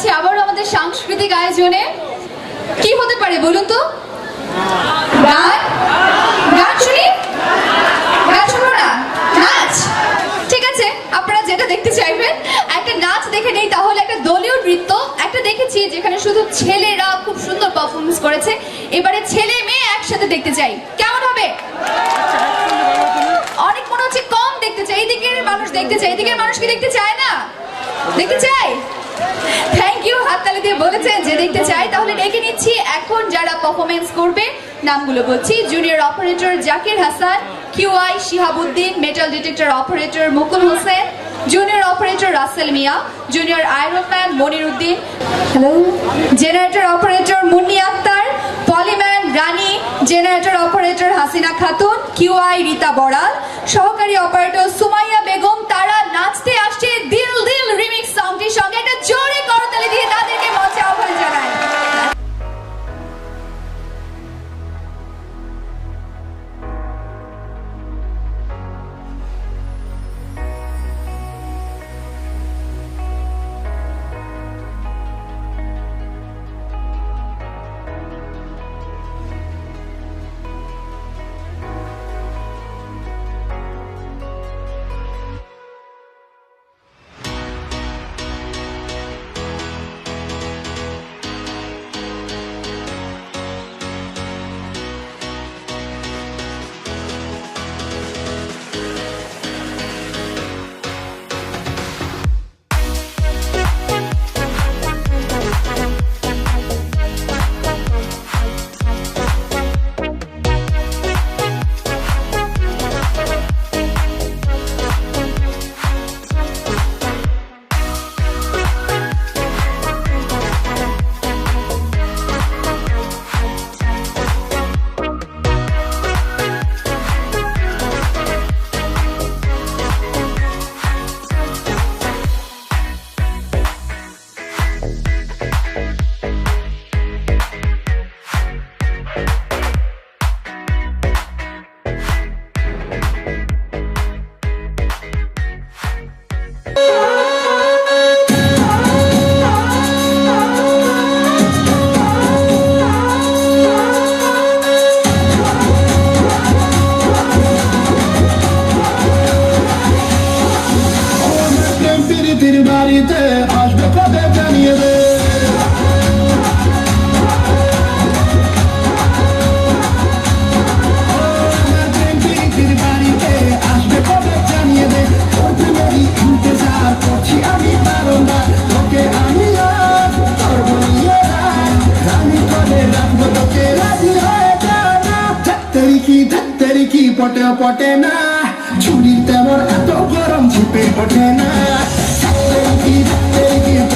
যাচ্ছি আবারও আমাদের সাংস্কৃতিক আয়োজনে। কি হতে পারে বলুন তো? গান? গান শুনি? গান শুনবো না? নাচ? ঠিক আছে, আপনারা যেটা দেখতে চাইবেন একটা নাচ দেখে নেই তাহলে। একটা দলীয় নৃত্য একটা দেখেছি যেখানে শুধু ছেলেরা খুব সুন্দর পারফরমেন্স করেছে, এবারে ছেলে মেয়ে একসাথে দেখতে চাই, কেমন হবে? অনেক মনে হচ্ছে কম দেখতে চাই, এইদিকের মানুষ দেখতে চাই, এদিকের মানুষ কি দেখতে চায় না? দেখতে চাই। থ্যাংক ইউ, হাততালি দিয়ে বলেছেন যে দেখতে চাই। তাহলে ডেকে নিচ্ছি এখন যারা পারফরমেন্স করবে, নামগুলো বলছি। Junior operator Zakir Hasan, QI Shihabuddin, metal detector operator Mukul Hossain, junior operator Rasel Mia, junior iron man Monir Uddin, hello, generator operator Munni Akter, polyman Rani, generator operator Hasina Khatun, QI Rita Baral, সহকারী অপারেটর সুমাইয়া বেগম। তারা নাচতে আসছে দিল দিল রিমিক্স সঙ্গটির সঙ্গে। একটা জোরে করতালি দিয়ে তাদেরকে মঞ্চে আহ্বান জানাই। বাড়িতে আসবে কবে জানিয়ে দে। বাড়িতে আসবে কবে জানিয়ে দে। ইন্তজার করছি আমি বারংবার, তোকে আমি আমি কবে রাখবো তোকে, রাজি হয়ে যাওয়া। ধাত্তারি কি পটে পটে না, ছুরির তেমন এত গরম ঝিপে ওঠে না। Keep